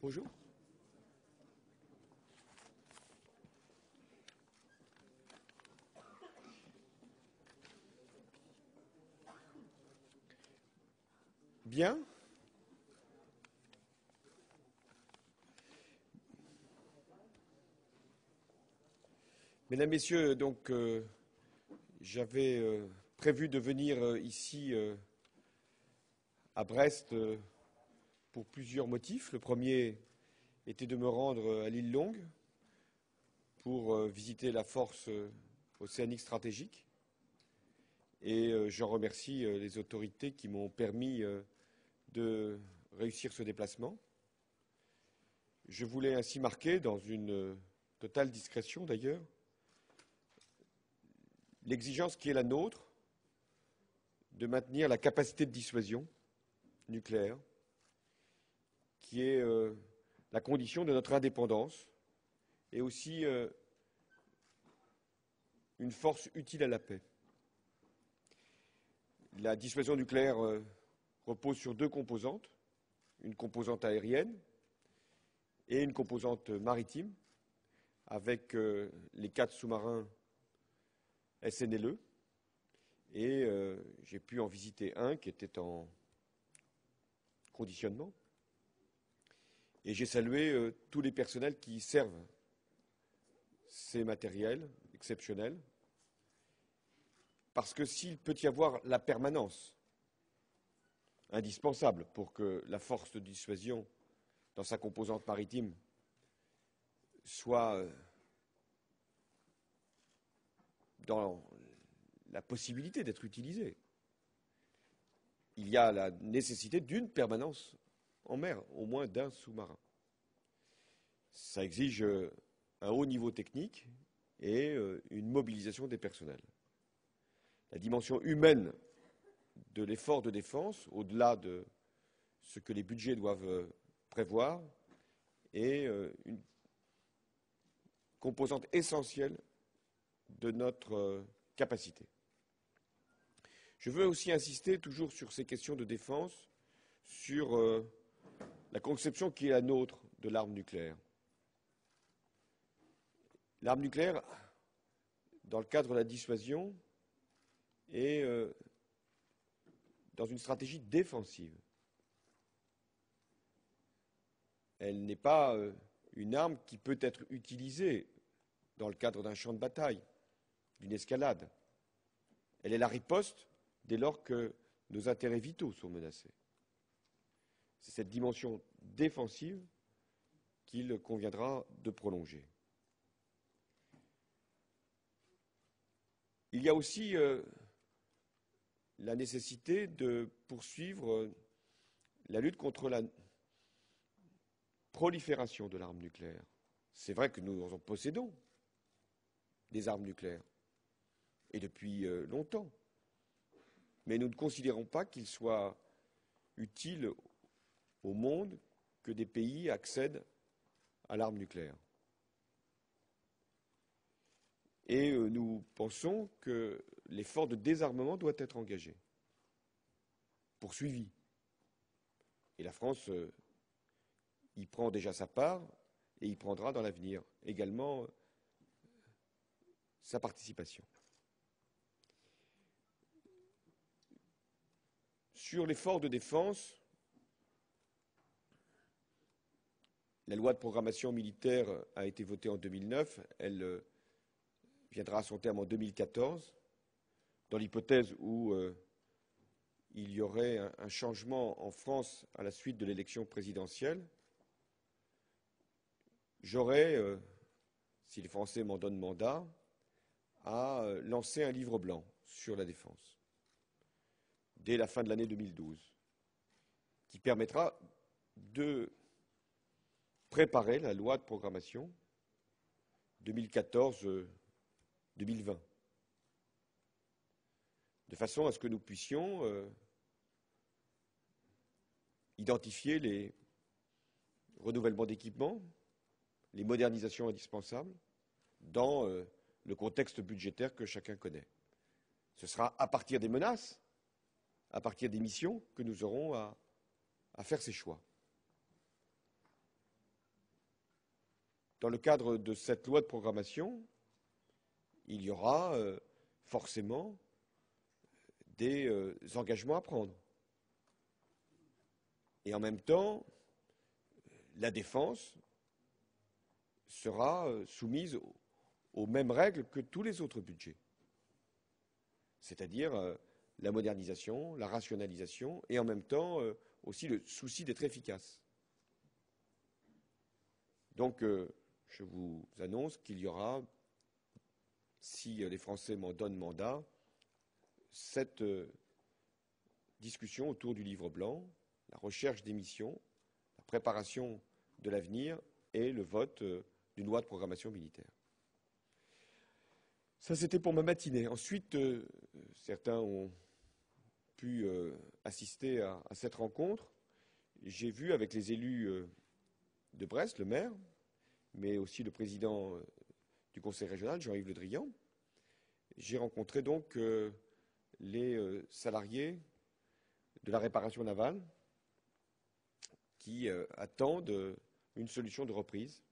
Bonjour. Bien. Mesdames, Messieurs, donc j'avais prévu de venir ici à Brest pour plusieurs motifs. Le premier était de me rendre à l'île Longue pour visiter la force océanique stratégique. Et je remercie les autorités qui m'ont permis de réussir ce déplacement. Je voulais ainsi marquer, dans une totale discrétion d'ailleurs, l'exigence qui est la nôtre de maintenir la capacité de dissuasion nucléaire, qui est la condition de notre indépendance et aussi une force utile à la paix. La dissuasion nucléaire repose sur deux composantes, une composante aérienne et une composante maritime, avec les 4 sous-marins SNLE. Et j'ai pu en visiter un qui était en conditionnement. Et j'ai salué tous les personnels qui servent ces matériels exceptionnels. Parce que s'il peut y avoir la permanence indispensable pour que la force de dissuasion, dans sa composante maritime, soit dans la possibilité d'être utilisée, il y a la nécessité d'une permanence en mer, au moins d'un sous-marin. Ça exige un haut niveau technique et une mobilisation des personnels. La dimension humaine de l'effort de défense, au-delà de ce que les budgets doivent prévoir, est une composante essentielle de notre capacité. Je veux aussi insister toujours sur ces questions de défense, sur la conception qui est la nôtre de l'arme nucléaire. L'arme nucléaire, dans le cadre de la dissuasion, est dans une stratégie défensive. Elle n'est pas une arme qui peut être utilisée dans le cadre d'un champ de bataille, d'une escalade. Elle est la riposte dès lors que nos intérêts vitaux sont menacés. C'est cette dimension défensive qu'il conviendra de prolonger. Il y a aussi la nécessité de poursuivre la lutte contre la prolifération de l'arme nucléaire. C'est vrai que nous en possédons des armes nucléaires, et depuis longtemps. Mais nous ne considérons pas qu'il soit utile au monde que des pays accèdent à l'arme nucléaire. Et nous pensons que l'effort de désarmement doit être engagé, poursuivi. Et la France y prend déjà sa part et y prendra dans l'avenir également sa participation. Sur l'effort de défense, la loi de programmation militaire a été votée en 2009, elle viendra à son terme en 2014, dans l'hypothèse où il y aurait un changement en France à la suite de l'élection présidentielle. J'aurai, si les Français m'en donnent mandat, à lancer un livre blanc sur la défense, dès la fin de l'année 2012, qui permettra de préparer la loi de programmation 2014-2020, de façon à ce que nous puissions identifier les renouvellements d'équipements, les modernisations indispensables dans le contexte budgétaire que chacun connaît. Ce sera à partir des menaces, à partir des missions, que nous aurons à faire ces choix. dans le cadre de cette loi de programmation, il y aura forcément des engagements à prendre. Et en même temps, la défense sera soumise aux mêmes règles que tous les autres budgets, c'est-à-dire la modernisation, la rationalisation et en même temps aussi le souci d'être efficace. Donc je vous annonce qu'il y aura, si les Français m'en donnent mandat, cette discussion autour du livre blanc, la recherche des missions, la préparation de l'avenir et le vote d'une loi de programmation militaire. Ça, c'était pour ma matinée. Ensuite, certains ont pu assister à cette rencontre. J'ai vu avec les élus de Brest, le maire, mais aussi le président du conseil régional, Jean-Yves Le Drian. J'ai rencontré donc les salariés de la réparation navale qui attendent une solution de reprise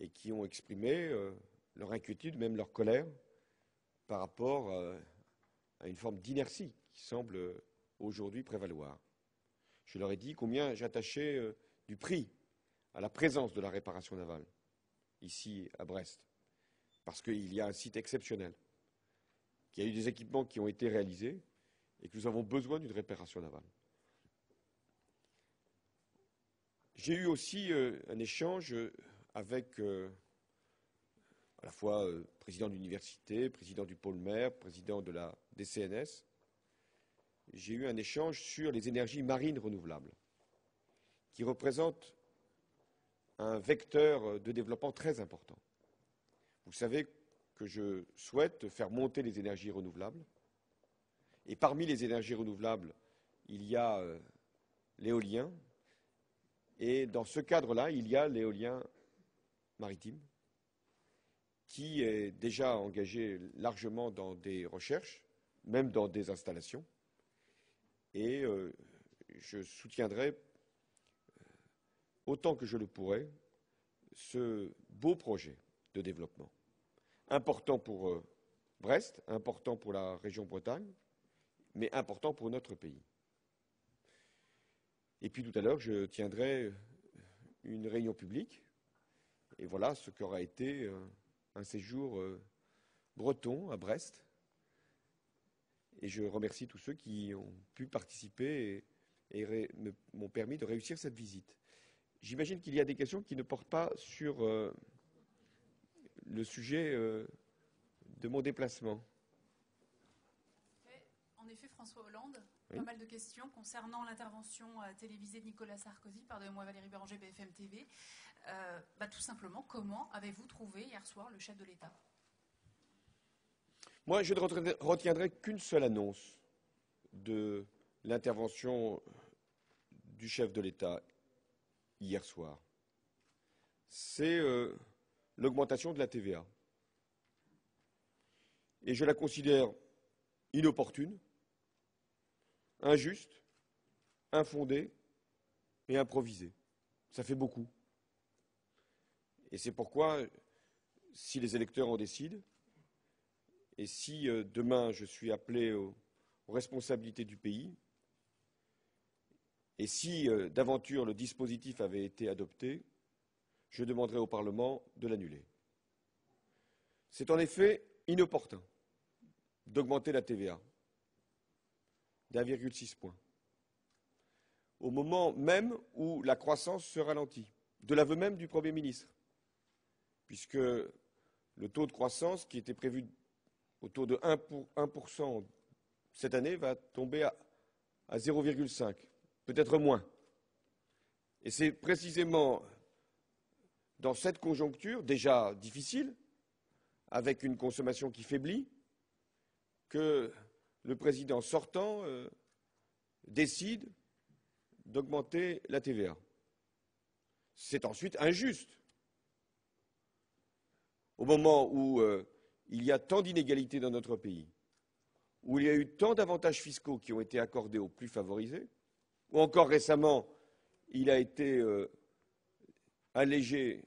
et qui ont exprimé leur inquiétude, même leur colère, par rapport à une forme d'inertie qui semble aujourd'hui prévaloir. Je leur ai dit combien j'attachais du prix à la présence de la réparation navale, ici à Brest, parce qu'il y a un site exceptionnel, qu'il y a eu des équipements qui ont été réalisés et que nous avons besoin d'une réparation navale. J'ai eu aussi un échange avec à la fois président de l'université, président du pôle mer, président de la DCNS. J'ai eu un échange sur les énergies marines renouvelables, qui représentent un vecteur de développement très important. Vous savez que je souhaite faire monter les énergies renouvelables. Et parmi les énergies renouvelables, il y a l'éolien. Et dans ce cadre-là, il y a l'éolien maritime, qui est déjà engagé largement dans des recherches, même dans des installations. Et je soutiendrai autant que je le pourrai ce beau projet de développement, important pour Brest, important pour la région Bretagne, mais important pour notre pays. Et puis tout à l'heure, je tiendrai une réunion publique, et voilà ce qu'aura été un séjour breton à Brest. Et je remercie tous ceux qui ont pu participer et m'ont permis de réussir cette visite. J'imagine qu'il y a des questions qui ne portent pas sur le sujet de mon déplacement. En effet, François Hollande, pas mal de questions concernant l'intervention télévisée de Nicolas Sarkozy par de moi Valérie Béranger, BFM TV. Tout simplement, comment avez-vous trouvé hier soir le chef de l'État ? Moi, je ne retiendrai qu'une seule annonce de l'intervention du chef de l'État hier soir. C'est l'augmentation de la TVA. Et je la considère inopportune, injuste, infondée et improvisée. Ça fait beaucoup. Et c'est pourquoi, si les électeurs en décident, et si demain je suis appelé aux responsabilités du pays, et si d'aventure le dispositif avait été adopté, je demanderai au Parlement de l'annuler. C'est en effet inopportun d'augmenter la TVA d'1,6 point, au moment même où la croissance se ralentit, de l'aveu même du Premier ministre, puisque le taux de croissance qui était prévu autour de 1% cette année va tomber à 0,5, peut-être moins. Et c'est précisément dans cette conjoncture, déjà difficile, avec une consommation qui faiblit, que le président sortant décide d'augmenter la TVA. C'est ensuite injuste. Au moment où il y a tant d'inégalités dans notre pays, où il y a eu tant d'avantages fiscaux qui ont été accordés aux plus favorisés, ou encore récemment, il a été allégé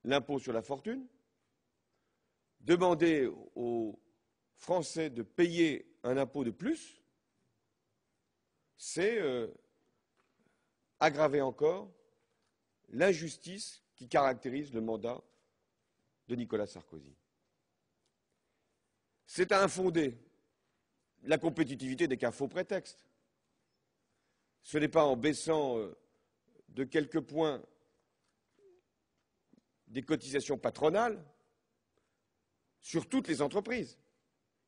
l'impôt sur la fortune, demander aux Français de payer un impôt de plus, c'est aggraver encore l'injustice qui caractérise le mandat de Nicolas Sarkozy. C'est à infonder. La compétitivité n'est qu'un faux prétexte. Ce n'est pas en baissant de quelques points des cotisations patronales sur toutes les entreprises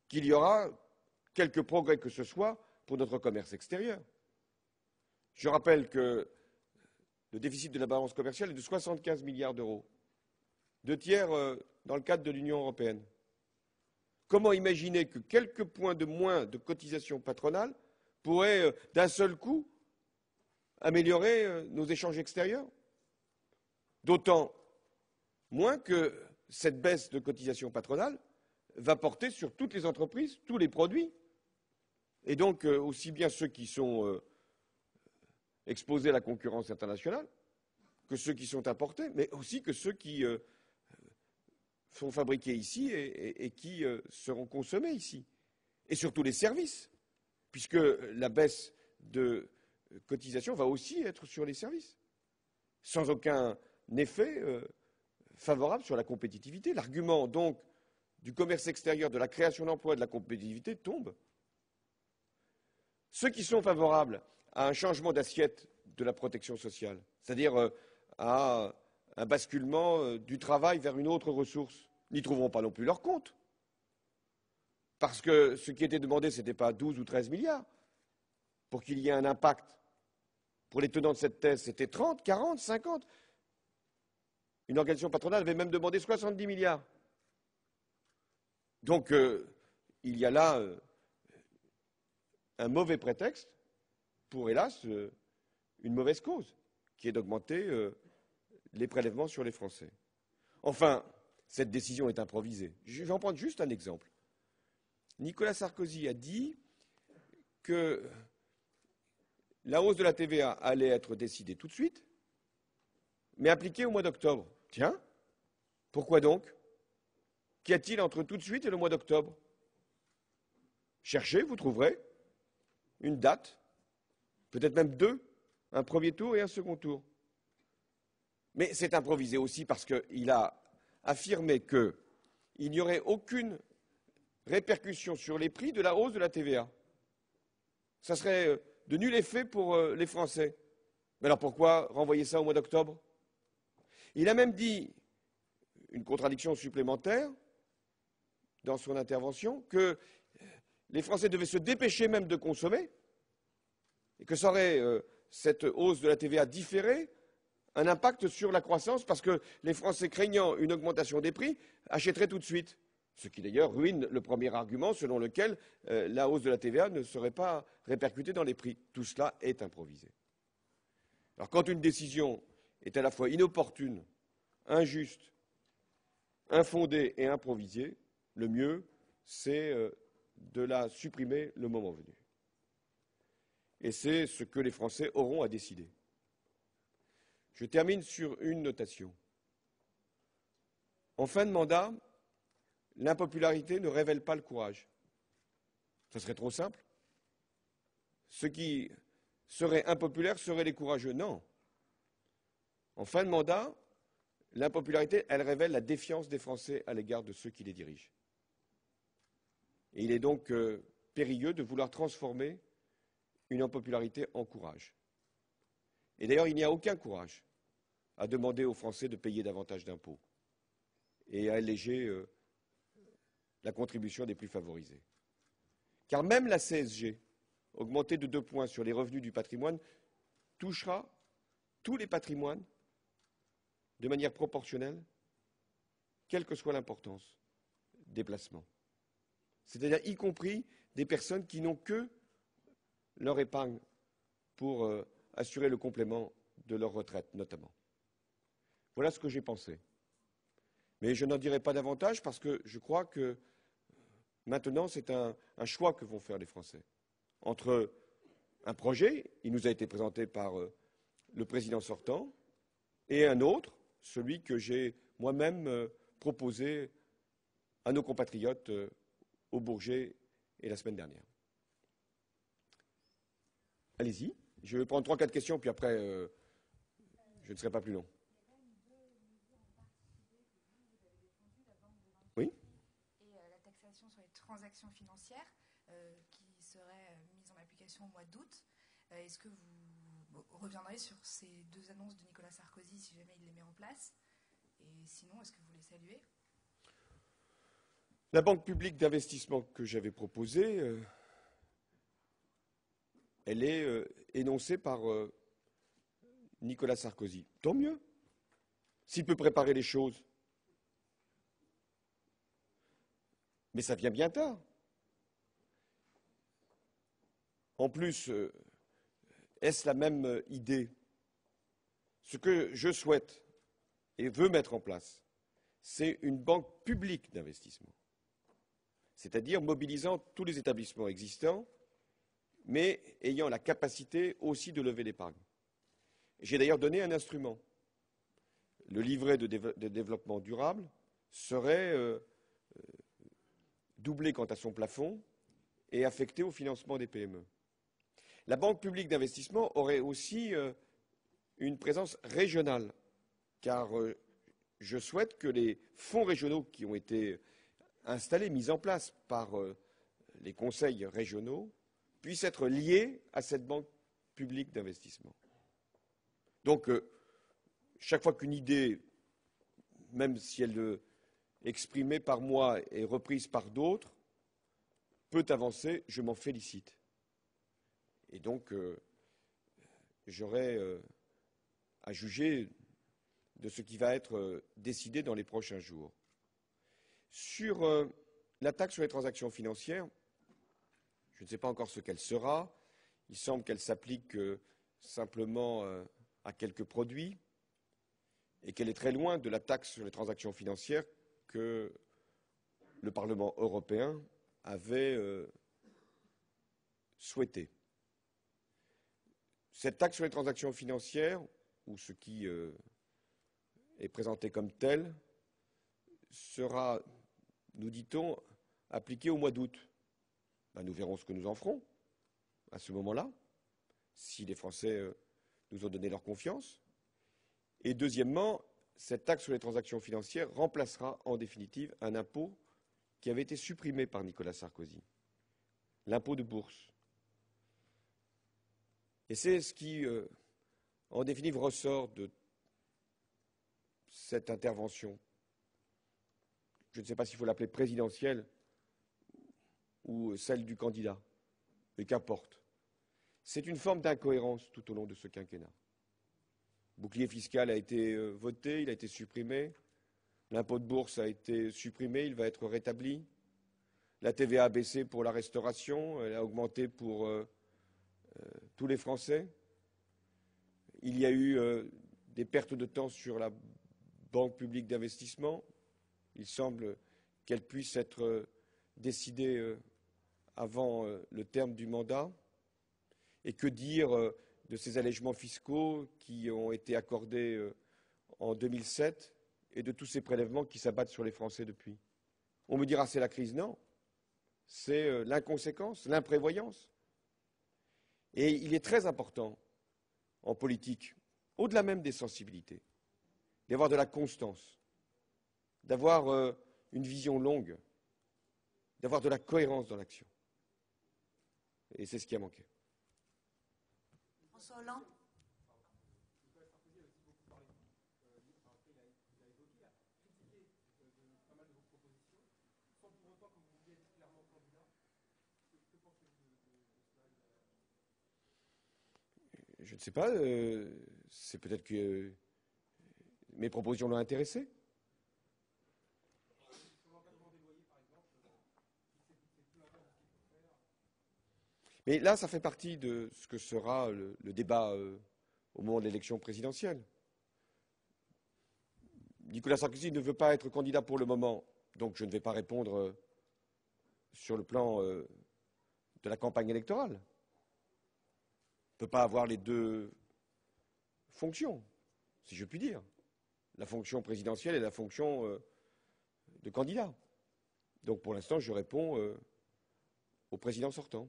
qu'il y aura quelque progrès que ce soit pour notre commerce extérieur. Je rappelle que le déficit de la balance commerciale est de 75 milliards d'euros, 2/3 dans le cadre de l'Union européenne. Comment imaginer que quelques points de moins de cotisations patronales pourraient d'un seul coup améliorer nos échanges extérieurs? D'autant moins que cette baisse de cotisations patronales va porter sur toutes les entreprises, tous les produits, et donc aussi bien ceux qui sont exposés à la concurrence internationale que ceux qui sont importés, mais aussi que ceux qui sont fabriqués ici et qui seront consommés ici. Et surtout les services, puisque la baisse de cotisation va aussi être sur les services, sans aucun effet favorable sur la compétitivité. L'argument donc du commerce extérieur, de la création d'emplois, de la compétitivité tombe. Ceux qui sont favorables à un changement d'assiette de la protection sociale, c'est-à-dire à un basculement du travail vers une autre ressource, n'y trouveront pas non plus leur compte. Parce que ce qui était demandé, ce n'était pas 12 ou 13 milliards. Pour qu'il y ait un impact, pour les tenants de cette thèse, c'était 30, 40, 50. Une organisation patronale avait même demandé 70 milliards. Donc, il y a là un mauvais prétexte pour, hélas, une mauvaise cause, qui est d'augmenter les prélèvements sur les Français. Enfin, cette décision est improvisée. Je vais en prendre juste un exemple. Nicolas Sarkozy a dit que la hausse de la TVA allait être décidée tout de suite, mais appliquée au mois d'octobre. Tiens, pourquoi donc? Qu'y a-t-il entre tout de suite et le mois d'octobre? Cherchez, vous trouverez une date, peut-être même deux, un premier tour et un second tour. Mais c'est improvisé aussi parce qu'il a affirmé qu'il n'y aurait aucune répercussion sur les prix de la hausse de la TVA. Ça serait de nul effet pour les Français. Mais alors pourquoi renvoyer ça au mois d'octobre? Il a même dit, une contradiction supplémentaire dans son intervention, que les Français devaient se dépêcher même de consommer et que ça aurait, cette hausse de la TVA différée, un impact sur la croissance parce que les Français, craignant une augmentation des prix, achèteraient tout de suite. Ce qui d'ailleurs ruine le premier argument selon lequel la hausse de la TVA ne serait pas répercutée dans les prix. Tout cela est improvisé. Alors quand une décision est à la fois inopportune, injuste, infondée et improvisée, le mieux, c'est de la supprimer le moment venu. Et c'est ce que les Français auront à décider. Je termine sur une notation. En fin de mandat, l'impopularité ne révèle pas le courage. Ce serait trop simple. Ceux qui seraient impopulaires seraient les courageux. Non. En fin de mandat, l'impopularité, elle révèle la défiance des Français à l'égard de ceux qui les dirigent. Et il est donc périlleux de vouloir transformer une impopularité en courage. Et d'ailleurs, il n'y a aucun courage à demander aux Français de payer davantage d'impôts et à alléger la contribution des plus favorisés. Car même la CSG, augmentée de 2 points sur les revenus du patrimoine, touchera tous les patrimoines de manière proportionnelle, quelle que soit l'importance des placements. C'est-à-dire y compris des personnes qui n'ont que leur épargne pour assurer le complément de leur retraite, notamment. Voilà ce que j'ai pensé. Mais je n'en dirai pas davantage parce que je crois que maintenant, c'est un choix que vont faire les Français. Entre un projet, il nous a été présenté par le président sortant, et un autre, celui que j'ai moi-même proposé à nos compatriotes au Bourget et la semaine dernière. Allez-y. Je vais prendre 3-4 questions, puis après, je ne serai pas plus long. Oui. Et la taxation sur les transactions financières qui serait mise en application au mois d'août. Est-ce que vous reviendrez sur ces 2 annonces de Nicolas Sarkozy si jamais il les met en place? Et sinon, est-ce que vous les saluez? La banque publique d'investissement que j'avais proposée, elle est énoncée par Nicolas Sarkozy. Tant mieux, s'il peut préparer les choses. Mais ça vient bien tard. En plus, est-ce la même idée? Ce que je souhaite et veux mettre en place, c'est une banque publique d'investissement, c'est-à-dire mobilisant tous les établissements existants, mais ayant la capacité aussi de lever l'épargne. J'ai d'ailleurs donné un instrument. Le livret de développement durable serait doublé quant à son plafond et affecté au financement des PME. La banque publique d'investissement aurait aussi une présence régionale, car je souhaite que les fonds régionaux qui ont été installés, mis en place par les conseils régionaux, puissent être liés à cette banque publique d'investissement. Donc, chaque fois qu'une idée, même si elle est exprimée par moi et reprise par d'autres, peut avancer, je m'en félicite. Et donc, j'aurai à juger de ce qui va être décidé dans les prochains jours. Sur la taxe sur les transactions financières, je ne sais pas encore ce qu'elle sera. Il semble qu'elle s'applique simplement à quelques produits et qu'elle est très loin de la taxe sur les transactions financières que le Parlement européen avait souhaité. Cette taxe sur les transactions financières, ou ce qui est présenté comme tel, sera, nous dit-on, appliquée au mois d'août. Ben, nous verrons ce que nous en ferons à ce moment-là, si les Français nous ont donné leur confiance. Et deuxièmement, cette taxe sur les transactions financières remplacera en définitive un impôt qui avait été supprimé par Nicolas Sarkozy, l'impôt de bourse. Et c'est ce qui, en définitive, ressort de cette intervention. Je ne sais pas s'il faut l'appeler présidentielle ou celle du candidat, mais qu'importe. C'est une forme d'incohérence tout au long de ce quinquennat. Le bouclier fiscal a été voté, il a été supprimé. L'impôt de bourse a été supprimé, il va être rétabli. La TVA a baissé pour la restauration, elle a augmenté pour tous les Français. Il y a eu des pertes de temps sur la banque publique d'investissement. Il semble qu'elle puisse être décidée avant le terme du mandat. Et que dire de ces allègements fiscaux qui ont été accordés en 2007 et de tous ces prélèvements qui s'abattent sur les Français depuis? On me dira c'est la crise. Non, c'est l'inconséquence, l'imprévoyance. Et il est très important en politique, au-delà même des sensibilités, d'avoir de la constance, d'avoir une vision longue, d'avoir de la cohérence dans l'action. Et c'est ce qui a manqué. François Hollande. Je ne sais pas, c'est peut-être que mes propositions l'ont intéressé. Mais là, ça fait partie de ce que sera le débat au moment de l'élection présidentielle. Nicolas Sarkozy ne veut pas être candidat pour le moment, donc je ne vais pas répondre sur le plan de la campagne électorale. On ne peut pas avoir les deux fonctions, si je puis dire. la fonction présidentielle et la fonction de candidat. Donc pour l'instant, je réponds au président sortant.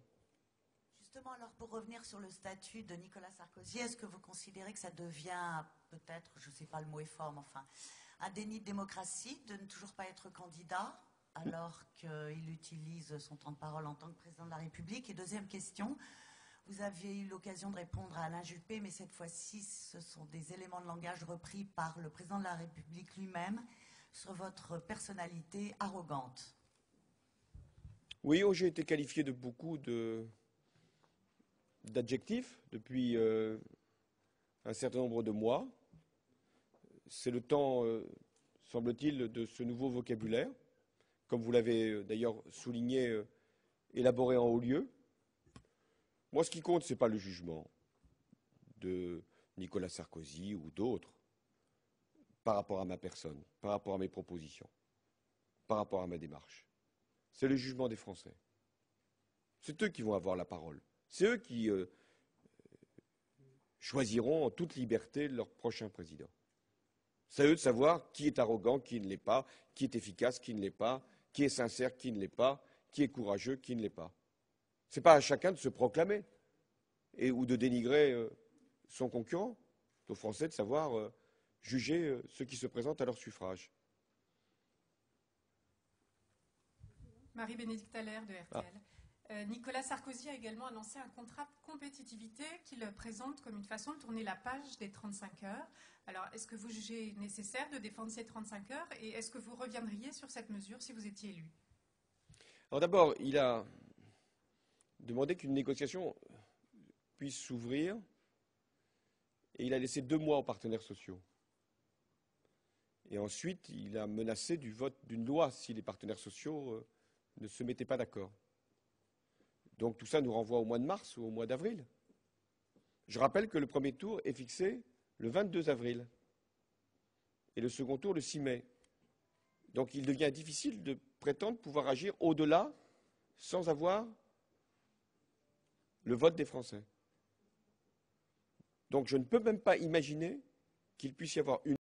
Justement, alors pour revenir sur le statut de Nicolas Sarkozy, est-ce que vous considérez que ça devient peut-être, je ne sais pas, le mot est fort, mais enfin, un déni de démocratie de ne toujours pas être candidat alors qu'il utilise son temps de parole en tant que président de la République? Et deuxième question, vous aviez eu l'occasion de répondre à Alain Juppé, mais cette fois-ci, ce sont des éléments de langage repris par le président de la République lui-même sur votre personnalité arrogante. Oui, j'ai été qualifié de beaucoup d'adjectifs depuis un certain nombre de mois. C'est le temps, semble-t-il, de ce nouveau vocabulaire, comme vous l'avez d'ailleurs souligné, élaboré en haut lieu. Moi, ce qui compte, ce n'est pas le jugement de Nicolas Sarkozy ou d'autres par rapport à ma personne, par rapport à mes propositions, par rapport à ma démarche. C'est le jugement des Français. C'est eux qui vont avoir la parole. C'est eux qui choisiront en toute liberté leur prochain président. C'est à eux de savoir qui est arrogant, qui ne l'est pas, qui est efficace, qui ne l'est pas, qui est sincère, qui ne l'est pas, qui est courageux, qui ne l'est pas. Ce n'est pas à chacun de se proclamer ou de dénigrer son concurrent. C'est aux Français de savoir juger ceux qui se présentent à leur suffrage. Marie-Bénédicte Allaire de RTL. Nicolas Sarkozy a également annoncé un contrat de compétitivité qu'il présente comme une façon de tourner la page des 35 heures. Alors, est-ce que vous jugez nécessaire de défendre ces 35 heures et est-ce que vous reviendriez sur cette mesure si vous étiez élu? Alors d'abord, il a demandé qu'une négociation puisse s'ouvrir et il a laissé 2 mois aux partenaires sociaux. Et ensuite, il a menacé du vote d'une loi si les partenaires sociaux ne se mettaient pas d'accord. Donc tout ça nous renvoie au mois de mars ou au mois d'avril. Je rappelle que le premier tour est fixé le 22 avril et le second tour le 6 mai. Donc il devient difficile de prétendre pouvoir agir au-delà sans avoir le vote des Français. Donc je ne peux même pas imaginer qu'il puisse y avoir une